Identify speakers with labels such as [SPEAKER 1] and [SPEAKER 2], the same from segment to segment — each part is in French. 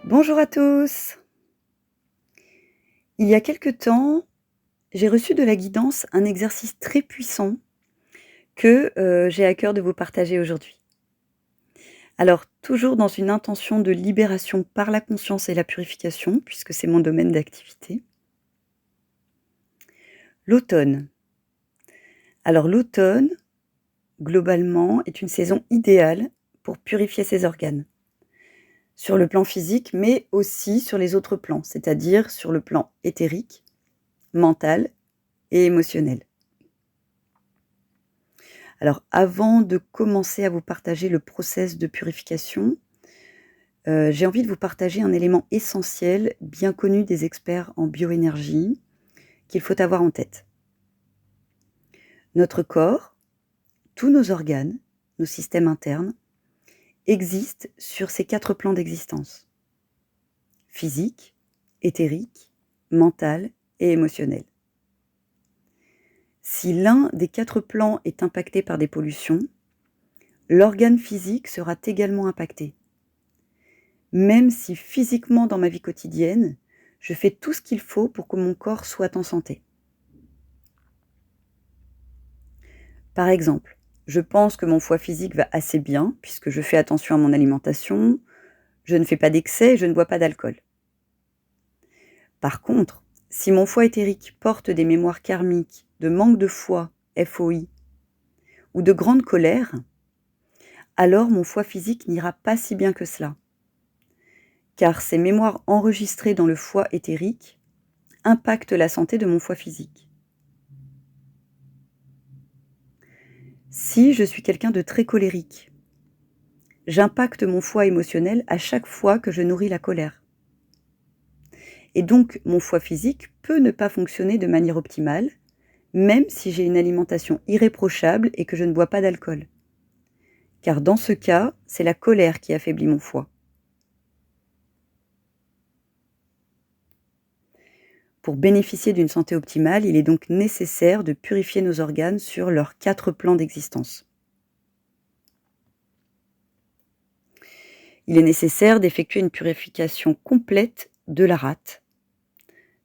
[SPEAKER 1] Bonjour à tous. Il y a quelque temps, j'ai reçu de la guidance un exercice très puissant que, j'ai à cœur de vous partager aujourd'hui. Alors toujours dans une intention de libération par la conscience et la purification, puisque c'est mon domaine d'activité. L'automne. Alors l'automne, globalement, est une saison idéale pour purifier ses organes. Sur le plan physique, mais aussi sur les autres plans, c'est-à-dire sur le plan éthérique, mental et émotionnel. Alors avant de commencer à vous partager le process de purification, j'ai envie de vous partager un élément essentiel, bien connu des experts en bioénergie, qu'il faut avoir en tête. Notre corps, tous nos organes, nos systèmes internes, existent sur ces 4 plans d'existence: physique, éthérique, mental et émotionnel. Si l'un des 4 plans est impacté par des pollutions, l'organe physique sera également impacté. Même si physiquement dans ma vie quotidienne, je fais tout ce qu'il faut pour que mon corps soit en santé. Par exemple, je pense que mon foie physique va assez bien puisque je fais attention à mon alimentation, je ne fais pas d'excès et je ne bois pas d'alcool. Par contre, si mon foie éthérique porte des mémoires karmiques de manque de foi, FOI, ou de grande colère, alors mon foie physique n'ira pas si bien que cela. Car ces mémoires enregistrées dans le foie éthérique impactent la santé de mon foie physique. Si je suis quelqu'un de très colérique, j'impacte mon foie émotionnel à chaque fois que je nourris la colère. Et donc, mon foie physique peut ne pas fonctionner de manière optimale, même si j'ai une alimentation irréprochable et que je ne bois pas d'alcool. Car dans ce cas, c'est la colère qui affaiblit mon foie. Pour bénéficier d'une santé optimale, il est donc nécessaire de purifier nos organes sur leurs 4 plans d'existence. Il est nécessaire d'effectuer une purification complète de la rate,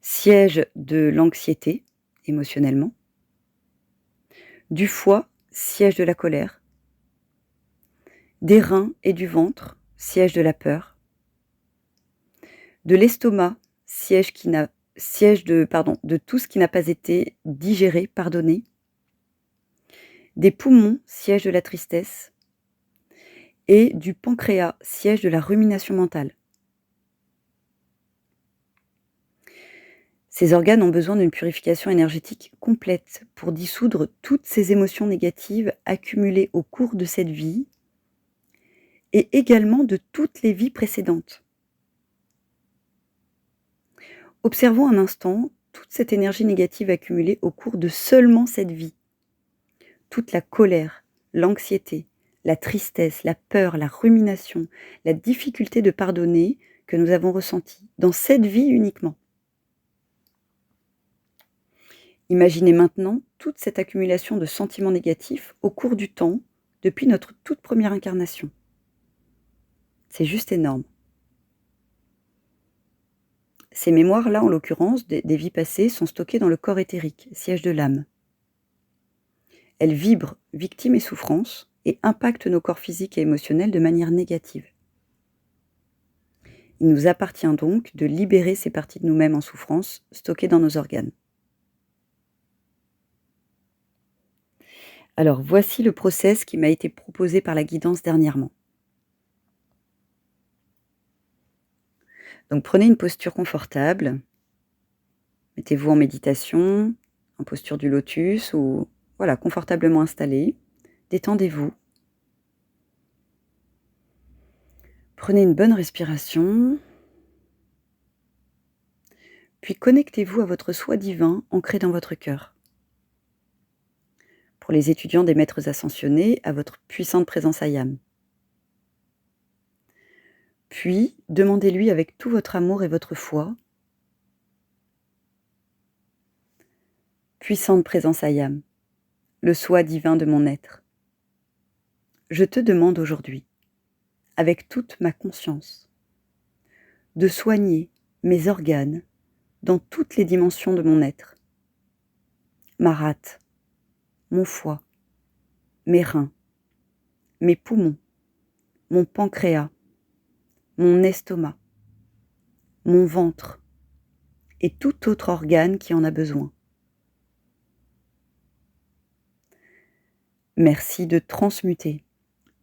[SPEAKER 1] siège de l'anxiété émotionnellement, du foie, siège de la colère, des reins et du ventre, siège de la peur, de l'estomac, siège de tout ce qui n'a pas été digéré, pardonné, des poumons, siège de la tristesse, et du pancréas, siège de la rumination mentale. Ces organes ont besoin d'une purification énergétique complète pour dissoudre toutes ces émotions négatives accumulées au cours de cette vie et également de toutes les vies précédentes. Observons un instant toute cette énergie négative accumulée au cours de seulement cette vie. Toute la colère, l'anxiété, la tristesse, la peur, la rumination, la difficulté de pardonner que nous avons ressentie dans cette vie uniquement. Imaginez maintenant toute cette accumulation de sentiments négatifs au cours du temps, depuis notre toute première incarnation. C'est juste énorme. Ces mémoires-là, en l'occurrence, des vies passées, sont stockées dans le corps éthérique, siège de l'âme. Elles vibrent, victimes et souffrances, et impactent nos corps physiques et émotionnels de manière négative. Il nous appartient donc de libérer ces parties de nous-mêmes en souffrance, stockées dans nos organes. Alors voici le process qui m'a été proposé par la guidance dernièrement. Donc prenez une posture confortable, mettez-vous en méditation, en posture du lotus ou voilà, confortablement installé, détendez-vous. Prenez une bonne respiration, puis connectez-vous à votre soi divin ancré dans votre cœur. Pour les étudiants des maîtres ascensionnés, à votre puissante présence Ayam. Puis, demandez-lui avec tout votre amour et votre foi: puissante présence Ayam, le soi divin de mon être, je te demande aujourd'hui, avec toute ma conscience, de soigner mes organes dans toutes les dimensions de mon être. Ma rate, mon foie, mes reins, mes poumons, mon pancréas, mon estomac, mon ventre et tout autre organe qui en a besoin. Merci de transmuter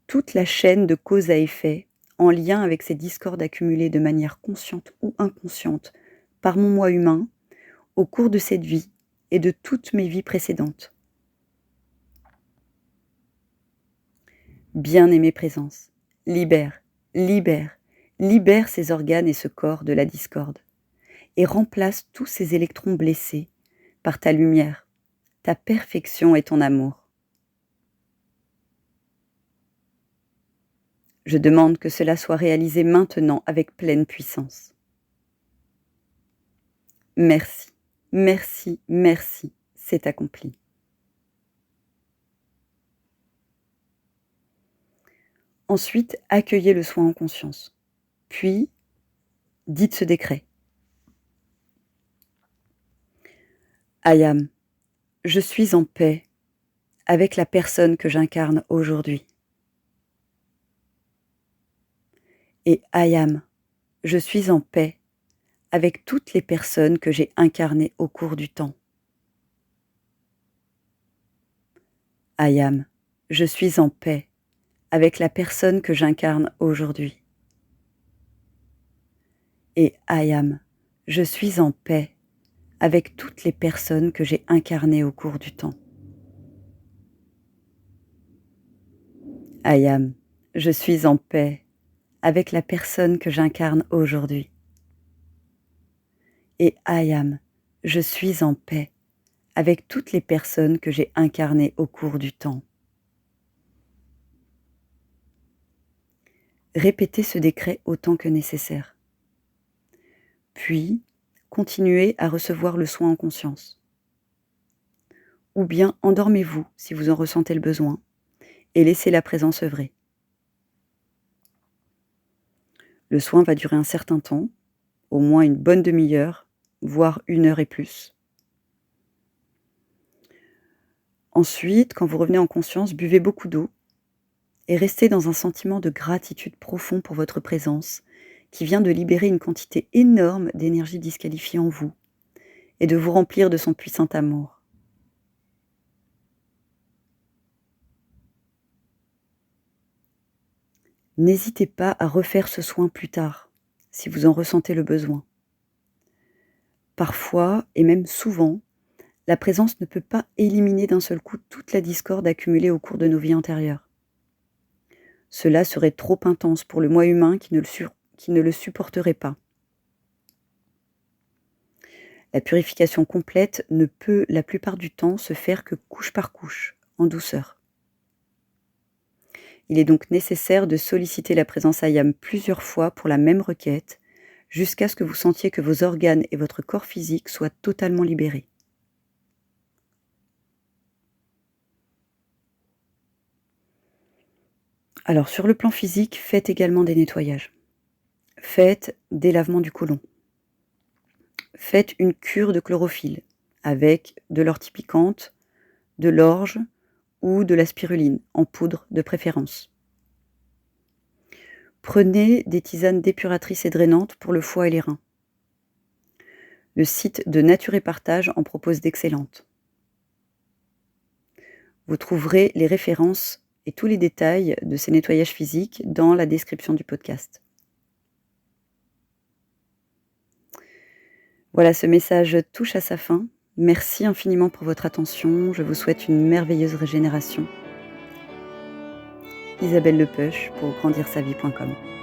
[SPEAKER 1] toute la chaîne de cause à effet en lien avec ces discordes accumulées de manière consciente ou inconsciente par mon moi humain au cours de cette vie et de toutes mes vies précédentes. Bien-aimée présence, libère, libère, libère ces organes et ce corps de la discorde et remplace tous ces électrons blessés par ta lumière, ta perfection et ton amour. Je demande que cela soit réalisé maintenant avec pleine puissance. Merci, merci, merci, c'est accompli. Ensuite, accueillez le soin en conscience. Puis, dites ce décret. Ayam, je suis en paix avec la personne que j'incarne aujourd'hui. Et Ayam, je suis en paix avec toutes les personnes que j'ai incarnées au cours du temps. Ayam, je suis en paix avec la personne que j'incarne aujourd'hui. Et Ayam, je suis en paix avec toutes les personnes que j'ai incarnées au cours du temps. Ayam, je suis en paix avec la personne que j'incarne aujourd'hui. Et Ayam, je suis en paix avec toutes les personnes que j'ai incarnées au cours du temps. Répétez ce décret autant que nécessaire. Puis, continuez à recevoir le soin en conscience. Ou bien endormez-vous si vous en ressentez le besoin et laissez la présence œuvrer. Le soin va durer un certain temps, au moins une bonne demi-heure, voire 1 heure et plus. Ensuite, quand vous revenez en conscience, buvez beaucoup d'eau et restez dans un sentiment de gratitude profond pour votre présence qui vient de libérer une quantité énorme d'énergie disqualifiée en vous et de vous remplir de son puissant amour. N'hésitez pas à refaire ce soin plus tard, si vous en ressentez le besoin. Parfois, et même souvent, la présence ne peut pas éliminer d'un seul coup toute la discorde accumulée au cours de nos vies antérieures. Cela serait trop intense pour le moi humain qui ne le supporterait pas. La purification complète ne peut, la plupart du temps, se faire que couche par couche, en douceur. Il est donc nécessaire de solliciter la présence Ayam plusieurs fois pour la même requête, jusqu'à ce que vous sentiez que vos organes et votre corps physique soient totalement libérés. Alors, sur le plan physique, faites également des nettoyages. Faites des lavements du côlon. Faites une cure de chlorophylle avec de l'ortie piquante, de l'orge ou de la spiruline, en poudre de préférence. Prenez des tisanes dépuratrices et drainantes pour le foie et les reins. Le site de Nature et Partage en propose d'excellentes. Vous trouverez les références et tous les détails de ces nettoyages physiques dans la description du podcast. Voilà, ce message touche à sa fin. Merci infiniment pour votre attention. Je vous souhaite une merveilleuse régénération. Isabelle Lepeuch pour grandirsavie.com